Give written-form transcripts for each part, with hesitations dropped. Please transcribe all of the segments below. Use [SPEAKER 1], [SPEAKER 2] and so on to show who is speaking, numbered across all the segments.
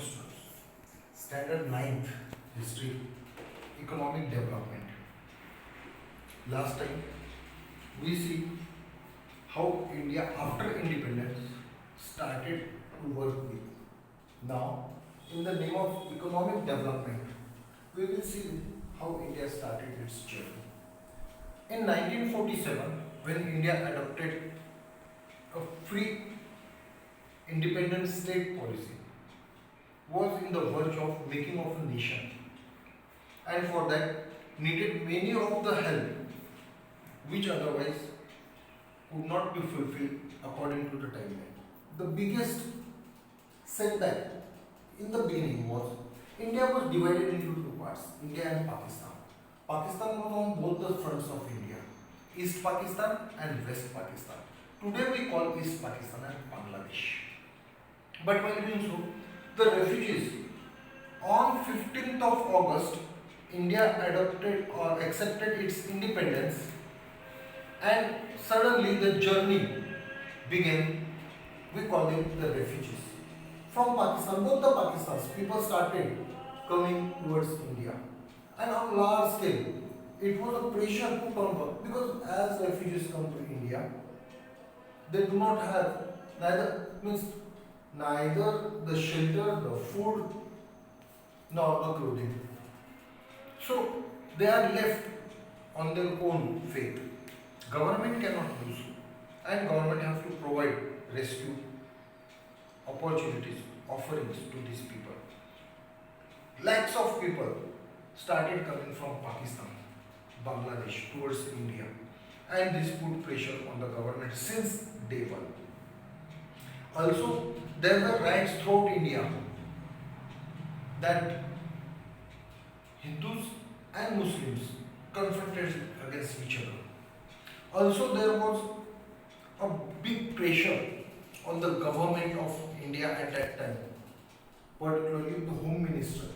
[SPEAKER 1] students. Standard 9th History, Economic Development. Last time we see how India after independence started to work with. Now, in the name of economic development, we will see how India started its journey. In 1947, when India adopted a free independent state policy, was in the verge of making of a nation, and for that needed many of the help which otherwise could not be fulfilled according to the timeline. The biggest setback in the beginning was India was divided into two parts, India and Pakistan. Pakistan was on both the fronts of India, East Pakistan and West Pakistan. Today we call East Pakistan and Bangladesh. But while doing so, the refugees, on 15th of August, India adopted or accepted its independence, and suddenly the journey began. We call them the refugees. From Pakistan, both the Pakistans, people started coming towards India. And on large scale, it was a pressure put on them because as refugees come to India, they do not have neither the shelter, the food, nor the clothing. So they are left on their own faith. Government cannot do so, and government has to provide rescue opportunities, offerings to these people. Lakhs of people started coming from Pakistan, Bangladesh towards India, and this put pressure on the government since day one. Also, there were riots throughout India that Hindus and Muslims confronted against each other. Also, there was a big pressure on the government of India at that time, particularly the Home Minister,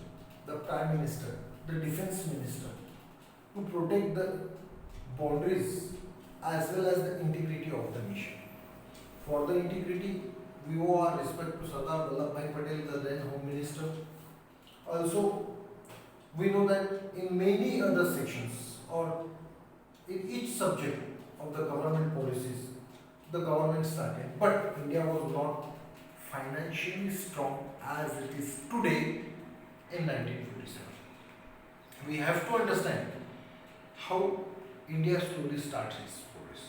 [SPEAKER 1] the Prime Minister, the Defense Minister, to protect the boundaries as well as the integrity of the nation. For the integrity, we owe our respect to Sardar Vallabhbhai Patel, the then Home Minister. Also, we know that in many other sections or in each subject of the government policies, the government started, but India was not financially strong as it is today in 1947. We have to understand how India slowly starts its progress.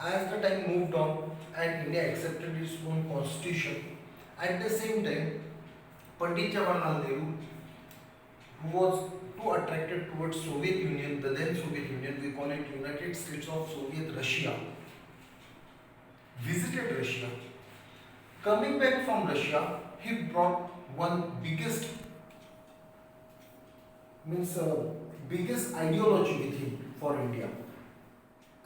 [SPEAKER 1] As the time moved on and India accepted its own constitution, at the same time, Pandit Jawaharlal Nehru, who was too attracted towards Soviet Union, the then Soviet Union, we call it United States of Soviet Russia, visited Russia. Coming back from Russia, he brought one biggest ideology with him for India,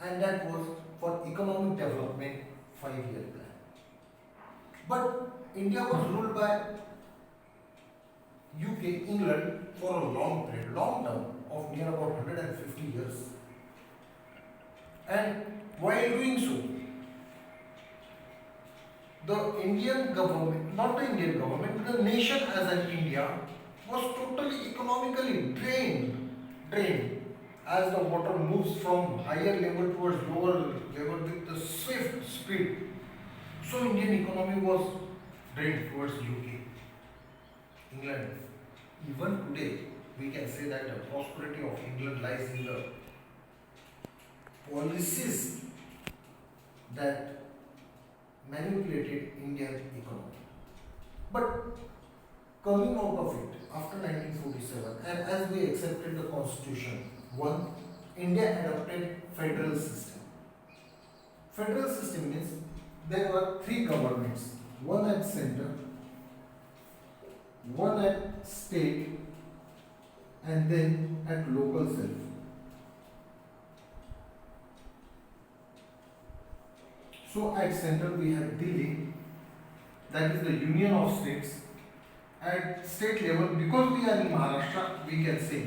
[SPEAKER 1] and that was for economic development 5-year plan. But India was ruled by UK, England for a long term of near about 150 years. And while doing so, the Indian government, not the Indian government, the nation as an India was totally economically drained as the water moves from higher level towards lower level with the swift speed. So Indian economy was drained towards UK, England. Even today, we can say that the prosperity of England lies in the policies that manipulated Indian economy. But coming out of it after 1947, and as we accepted the constitution, one, India adopted federal system. Federal system means there were three governments, one at center, one at state, and then at local self. So at center we have Delhi, that is the union of states. At state level, because we are in Maharashtra, we can say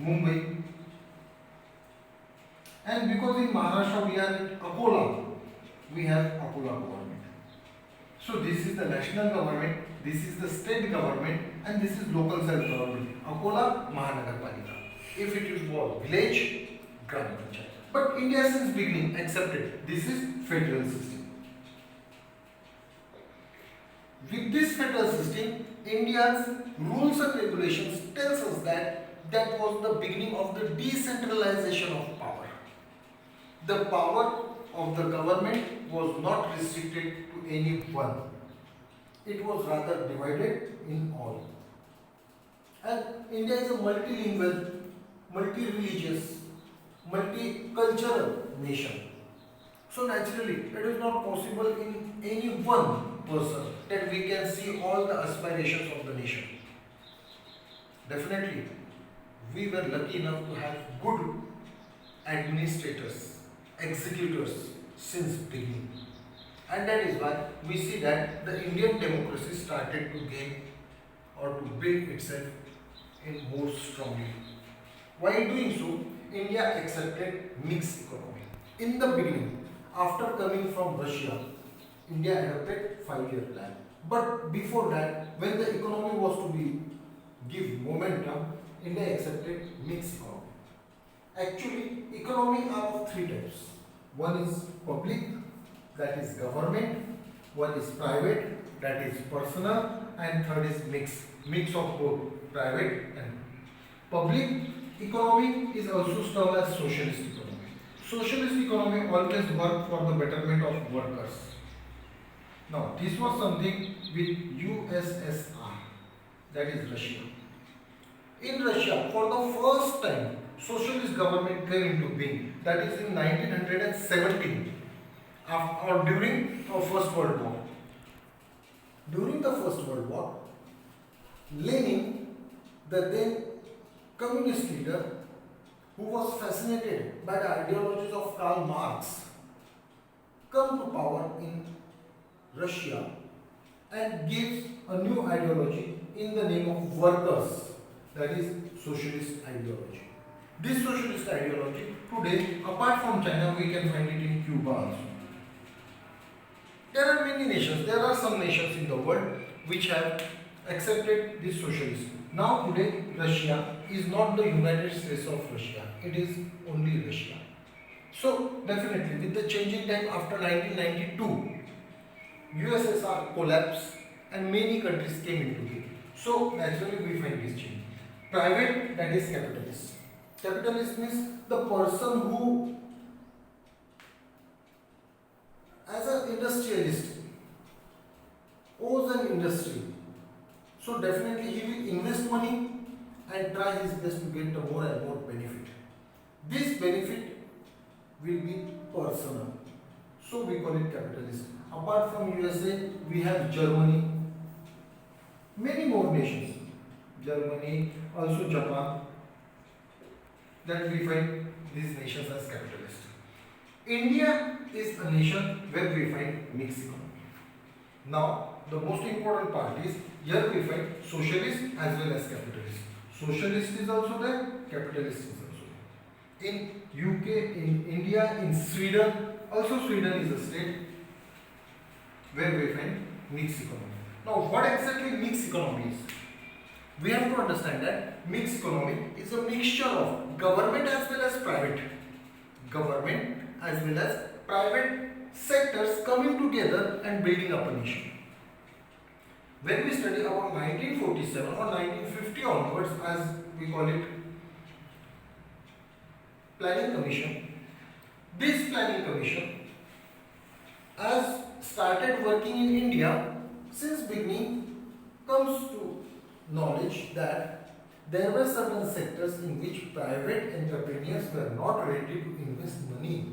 [SPEAKER 1] Mumbai. And because in Maharashtra we are at Akola, we have Akola government. So this is the national government, this is the state government, and this is local self-government. Akola Mahanagarpalika. If it was village, Gram Panchayat. But India since beginning accepted this is federal system. With this federal system, India's rules and regulations tells us that that was the beginning of the decentralization of power. The power of the government was not restricted to any one. It was rather divided in all. And India is a multilingual, multi-religious, multicultural nation. So naturally, it is not possible in any one person that we can see all the aspirations of the nation. Definitely, we were lucky enough to have good administrators, executors since beginning. And that is why we see that the Indian democracy started to gain or to build itself in more strongly. While doing so, India accepted mixed economy. In the beginning, after coming from Russia, India adopted 5-year plan. But before that, when the economy was to be give momentum, India accepted mixed economy. Actually, economy are of three types. One is public, that is government. One is private, that is personal, and third is mix of both private and public. Economy is also termed as socialist economy. Socialist economy always work for the betterment of workers. Now, this was something with USSR, that is Russia. In Russia, for the first time, socialist government came into being, that is in 1917, or during the First World War. During the First World War, Lenin, the then communist leader, who was fascinated by the ideologies of Karl Marx, come to power in Russia and gives a new ideology in the name of workers, that is socialist ideology. This socialist ideology today, apart from China, we can find it in Cuba also. There are many nations, there are some nations in the world which have accepted this socialism. Now today, Russia is not the United States of Russia, it is only Russia. So definitely with the changing time after 1992, USSR collapsed and many countries came into being. So naturally we find this change. Private, that is capitalist. Capitalist means the person who, as an industrialist, owns an industry. So definitely he will invest money and try his best to get more and more benefit. This benefit will be personal. So we call it capitalist. Apart from USA, we have Germany, many more nations. Germany, also Japan, that we find these nations as capitalist. India is a nation where we find mixed economy. Now, the most important part is here we find socialist as well as capitalist. Socialist is also there, capitalist is also there. In UK, in India, in Sweden, also Sweden is a state where we find mixed economy. Now, what exactly mixed economy is? We have to understand that mixed economy is a mixture of government as well as private. Government as well as private sectors coming together and building up a nation. When we study about 1947 or 1950 onwards, as we call it, Planning Commission, this Planning Commission as started working in India since beginning comes to knowledge that there were certain sectors in which private entrepreneurs were not ready to invest money.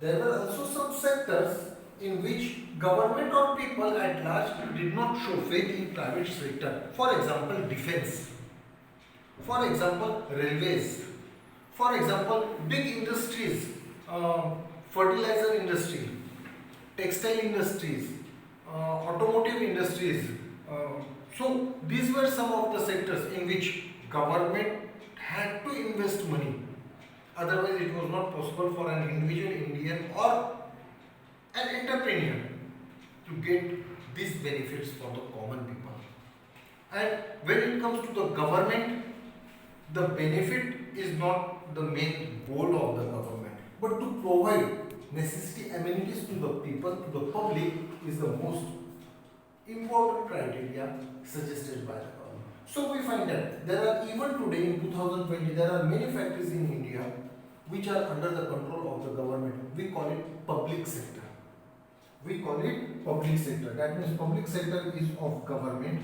[SPEAKER 1] There were also some sectors in which government or people at large did not show faith in private sector. For example, defense. For example, railways. For example, big industries, fertilizer industry, textile industries, automotive industries. So these were some of the sectors in which government had to invest money. Otherwise, it was not possible for an individual Indian or an entrepreneur to get these benefits for the common people. And when it comes to the government, the benefit is not the main goal of the government, but to provide necessary amenities to the people, to the public, is the most important criteria suggested by the government. So we find that there are, even today in 2020, there are many factories in India which are under the control of the government. We call it public sector. We call it public sector. That means public sector is of government.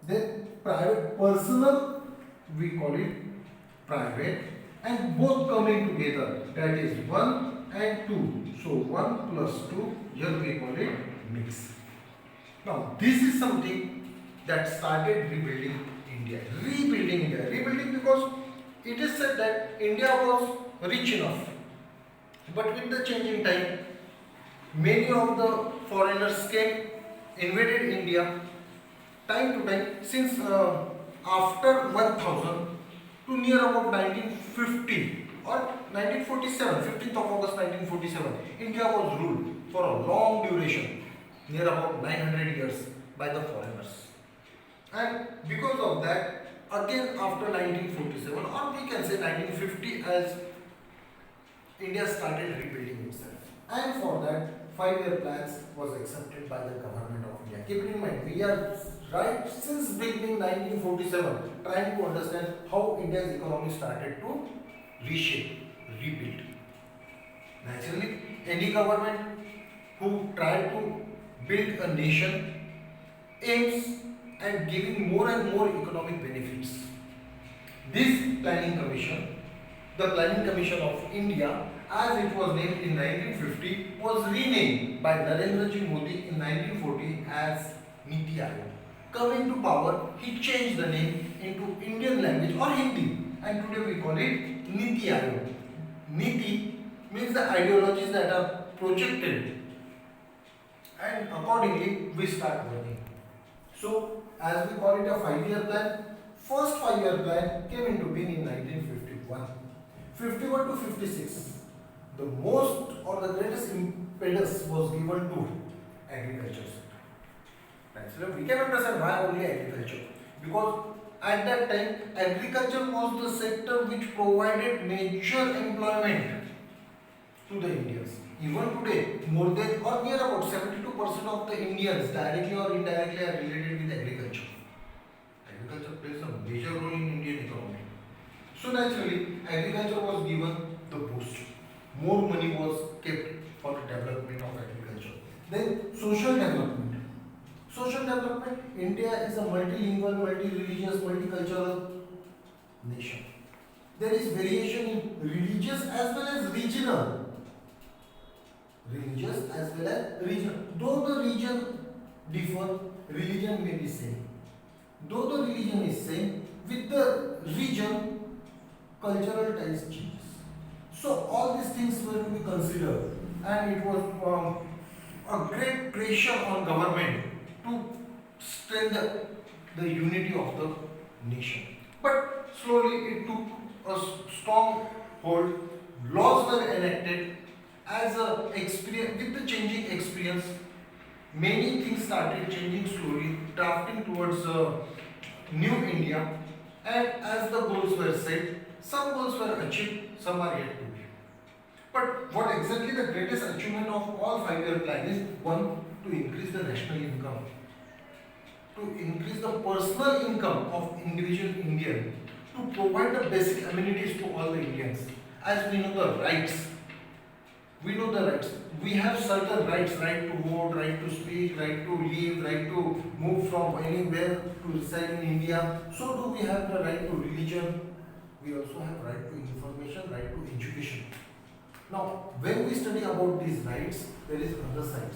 [SPEAKER 1] Then private, personal, we call it private, and both coming together, that is 1 and 2. So 1 plus 2, here we call it mix. Now this is something that started rebuilding India. Rebuilding because it is said that India was rich enough, but with the changing time, many of the foreigners came, invaded India, time to time, since after 1000 to near about 1950 or 1947, 15th of August 1947, India was ruled for a long duration, near about 900 years, by the foreigners. And because of that, again after 1947, or we can say 1950, as India started rebuilding itself. And for that, 5-year plans was accepted by the government of India. Keep in mind, we are right since beginning 1947 trying to understand how India's economy started to reshape, rebuild. Naturally, any government who tried to build a nation aims at giving more and more economic benefits. This planning commission, the Planning Commission of India, as it was named in 1950, was renamed by Narendra Ji Modi in 1940 as Niti Aayog. Coming to power, he changed the name into Indian language or Hindi, and today we call it Niti Aayog. Niti means the ideologies that are projected, and accordingly we start working. So, as we call it a 5-year plan, first 5-year plan came into being in 1951. 51 to 56, the most or the greatest impetus was given to agriculture sector. Naturally, we can understand why only agriculture, because at that time agriculture was the sector which provided major employment to the Indians. Even today, more than or near about 72% of the Indians, directly or indirectly, are related with agriculture. Agriculture plays a major role in Indian economy. So naturally, agriculture was given the boost. More money was kept for the development of agriculture. Then social development. Social development, India is a multilingual, multi-religious, multicultural nation. There is variation in religious as well as regional. Religious as well as regional. Though the region differ, religion may be same. Though the religion is same, with the region, cultural ties changes. So all these things were to be considered, and it was a great pressure on government to strengthen the unity of the nation. But slowly it took a strong hold. Laws were enacted as a experience. With the changing experience, many things started changing slowly, drafting towards new India. And as the goals were set, some goals were achieved, some are yet to be. But what exactly the greatest achievement of all 5-year plan is? One, to increase the national income, to increase the personal income of individual Indian, to provide the basic amenities to all the Indians. As we know the rights, we have certain rights: right to vote, right to speak, right to live, right to move from anywhere to reside in India. So do we have the right to religion. We also have right to information, right to education. Now, when we study about these rights, there is another side,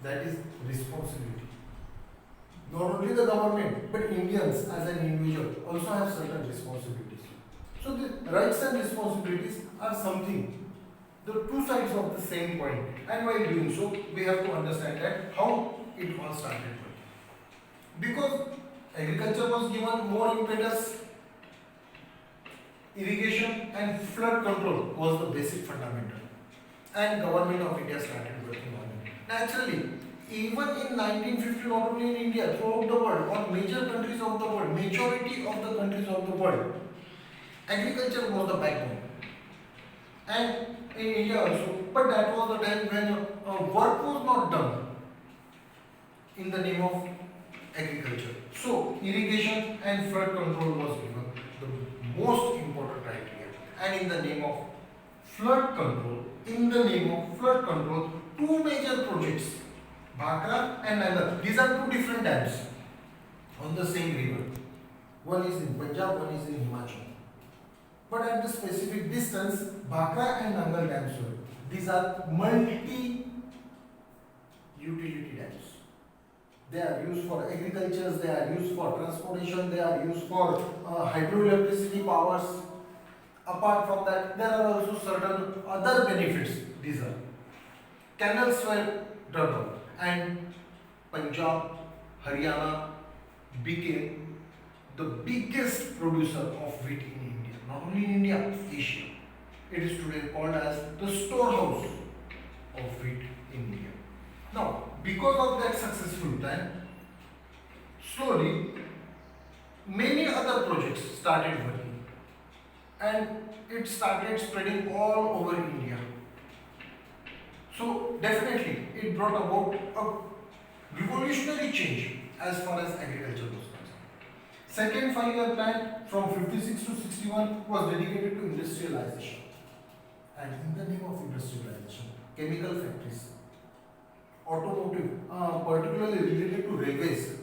[SPEAKER 1] that is responsibility. Not only the government, but Indians as an individual also have certain responsibilities. So the rights and responsibilities are something, the two sides of the same coin. And while doing so, we have to understand that how it all started. Because agriculture was given more impetus, irrigation and flood control was the basic fundamental, and government of India started working on it. Naturally, even in 1950, not only in India, throughout the world, or major countries of the world, majority of the countries of the world, agriculture was the backbone. And in India also, but that was the time when work was not done in the name of agriculture. So irrigation and flood control was given the most important criteria. And in the name of flood control, two major projects, Bhakra and Nangal. These are two different dams on the same river. One is in Punjab, one is in Himachal. But at the specific distance, Bhakra and Nangal dams were. These are multi-utility dams. They are used for agriculture, they are used for transportation, they are used for hydroelectricity powers. Apart from that, there are also certain other benefits. These are canals were dug up, and Punjab, Haryana became the biggest producer of wheat in India. Not only in India, Asia. It is today called as the storehouse of wheat in India. Now, because of that successful plan, slowly many other projects started working, and it started spreading all over India. So definitely it brought about a revolutionary change as far as agriculture was concerned. Second 5-year plan from 56 to 61 was dedicated to industrialization. And in the name of industrialization, chemical factories, automotive, particularly related to railways.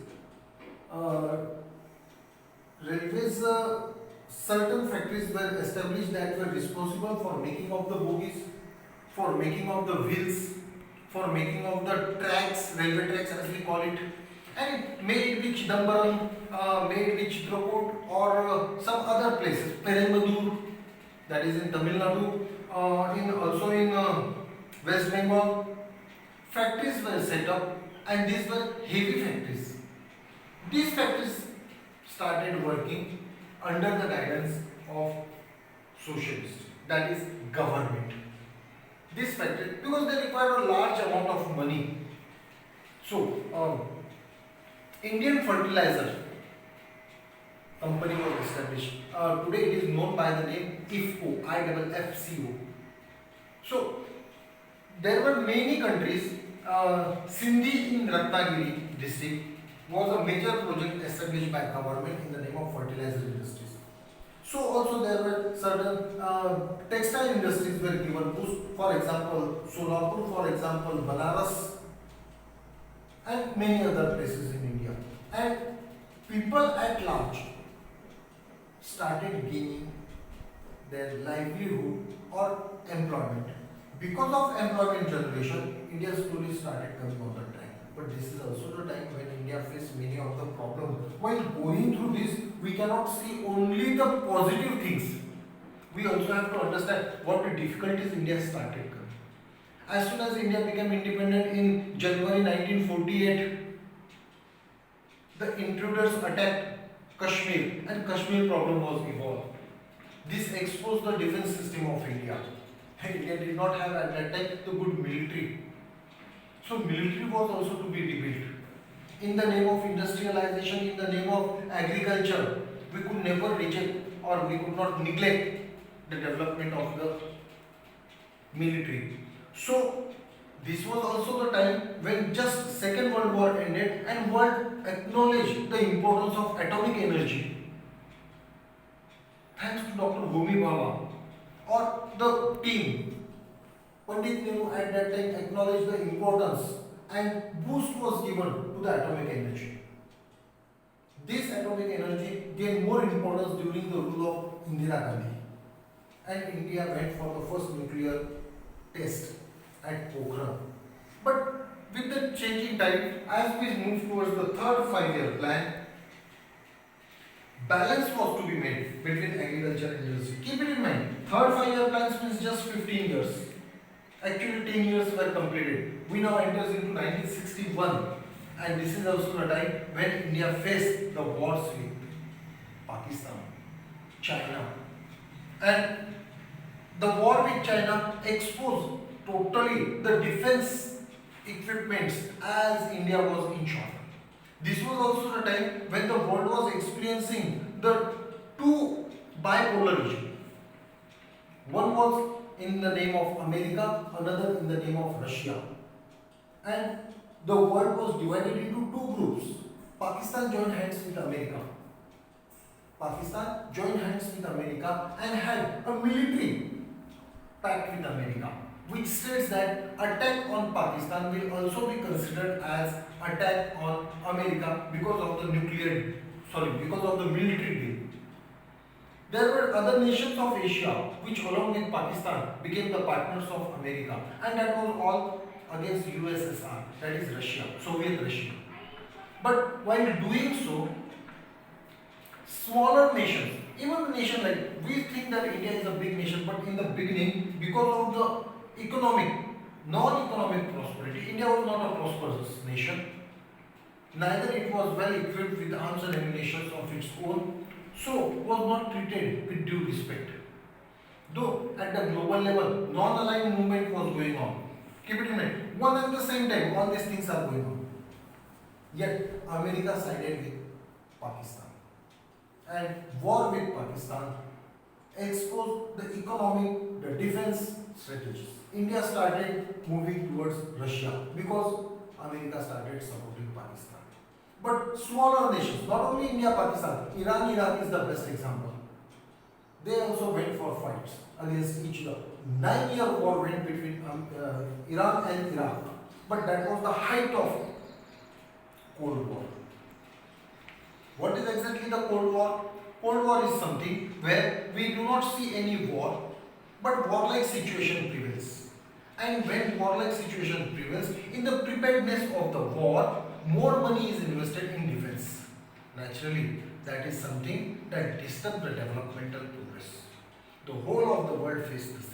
[SPEAKER 1] Certain factories were established that were responsible for making of the bogies, for making of the wheels, for making of the tracks, railway tracks as we call it. And may it be Chidambaram, may it be Chitrakoot, or some other places, Perambadur, that is in Tamil Nadu, also in West Bengal. Factories were set up, and these were heavy factories. These factories started working under the guidance of socialists, that is government. This factory, because they require a large amount of money. So, Indian Fertilizer Company was established. Today it is known by the name IFFCO, IFFCO. So, there were many countries. Sindhi in Ratnagiri district was a major project established by government in the name of fertilizer industries. So also there were certain textile industries were given boost. For example, Solapur, for example, Banaras, and many other places in India. And people at large started gaining their livelihood or employment. Because of employment generation, India slowly started coming on the track. But this is also the time when India faced many of the problems. While going through this, we cannot see only the positive things. We also have to understand what the difficulties India started coming. As soon as India became independent in January 1948, the intruders attacked Kashmir, and Kashmir problem was evolved. This exposed the defense system of India. India did not have at that time the good military. So military was also to be rebuilt. In the name of industrialization, in the name of agriculture, we could never reject or we could not neglect the development of the military. So this was also the time when just Second World War ended and world acknowledged the importance of atomic energy. Thanks to Dr. Homi Bhabha or the team, Pandit Nehru at that time acknowledged the importance and boost was given to the atomic energy. This atomic energy gained more importance during the rule of Indira Gandhi, and India went for the first nuclear test at Pokhran. But with the changing time, as we move towards the third 5-year plan, balance was to be made between agriculture and industry. Keep it in mind, third 5-year plans means just 15 years. Actually 10 years were completed. We now enters into 1961, and this is also the time when India faced the wars with Pakistan, China, and the war with China exposed totally the defense equipments as India was in short. This was also the time when the world was experiencing the two bipolar regime. One was in the name of America, another in the name of Russia. And the world was divided into two groups. Pakistan joined hands with America. Pakistan joined hands with America and had a military pact with America, which states that attack on Pakistan will also be considered as attack on America because of the because of the military deal. There were other nations of Asia which along with Pakistan became the partners of America, and that was all against USSR, that is Russia, Soviet Russia. But while doing so, smaller nations, even the nation like we think that India is a big nation, but in the beginning, because of the non-economic prosperity, India was not a prosperous nation. Neither it was well equipped with arms and ammunition of its own, so was not treated with due respect. Though at the global level, non-aligned movement was going on. Keep it in mind. One at the same time, all these things are going on. Yet America sided with Pakistan. And war with Pakistan exposed the economic, the defense strategies. India started moving towards Russia because America started supporting Pakistan. But smaller nations, not only India, Pakistan, Iran, Iraq is the best example. They also went for fights against each other. 9-year war went between Iran and Iraq. But that was the height of Cold War. What is exactly the Cold War? Cold War is something where we do not see any war, but warlike situation prevails. And when warlike situation prevails, in the preparedness of the war, more money is invested in defense. Naturally, that is something that disturbs the developmental progress. The whole of the world faced the same.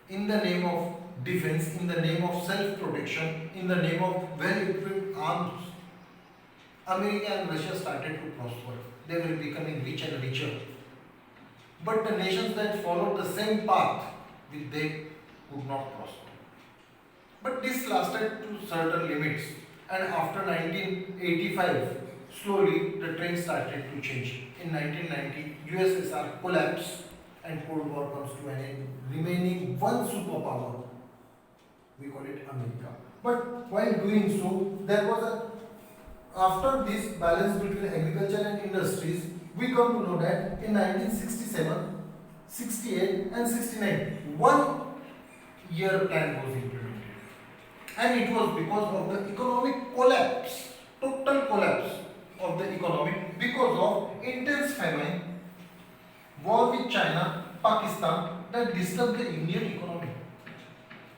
[SPEAKER 1] In the name of defense, in the name of self-protection, in the name of well-equipped arms, America and Russia started to prosper. They were becoming rich and richer. But the nations that followed the same path, they could not prosper. But this lasted to certain limits. And after 1985, slowly the trend started to change. In 1990, USSR collapsed and Cold War comes to an end, remaining one superpower. We call it America. But while doing so, there was after this balance between agriculture and industries, we come to know that in 1967, 68 and 69, 1 year plan was implemented. And it was because of the economic collapse, total collapse of the economy because of intense famine, war with China, Pakistan that disturbed the Indian economy.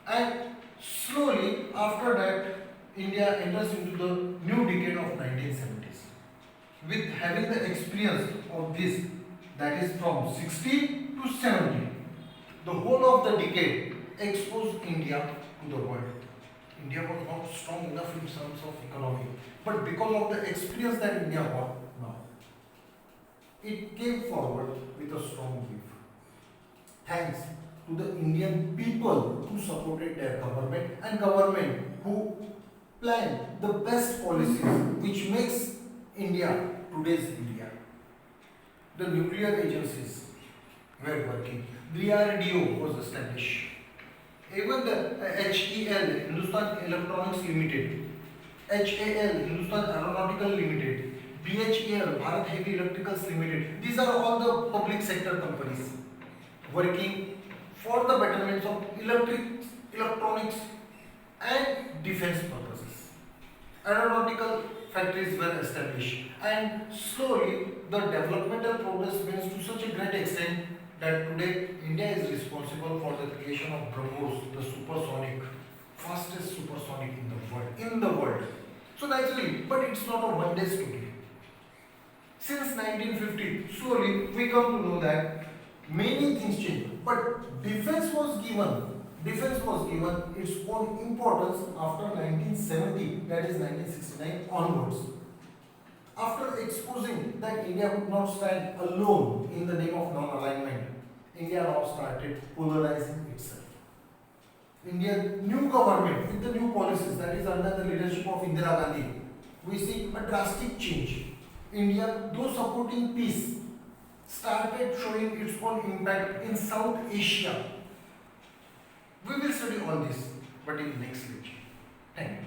[SPEAKER 1] And slowly after that, India enters into the new decade of 1970s. With having the experience of this, that is from 60 to 70, the whole of the decade exposed India to the world. India was not strong enough in terms of economy, but because of the experience that India got now, it came forward with a strong wave. Thanks to the Indian people who supported their government and government who planned the best policies which makes India today's India. The nuclear agencies were working. The DRDO was established. Even the HEL, Hindustan Electronics Limited, HAL, Hindustan Aeronautical Limited, BHEL, Bharat Heavy Electricals Limited, these are all the public sector companies working for the betterment of electronics and defense purposes. Aeronautical factories were established and slowly the developmental progress went to such a great extent that today India is responsible for the creation of BrahMos, the supersonic, fastest supersonic in the world. So naturally, but it's not a one day story. Since 1950, slowly we come to know that many things changed, but defense was given its own importance after 1970, that is 1969 onwards. After exposing that India could not stand alone in the name of non-alignment, India now started polarizing itself. Indian new government with the new policies that is under the leadership of Indira Gandhi, we see a drastic change. India, though supporting peace, started showing its own impact in South Asia. We will study all this, but in next lecture. Thank you.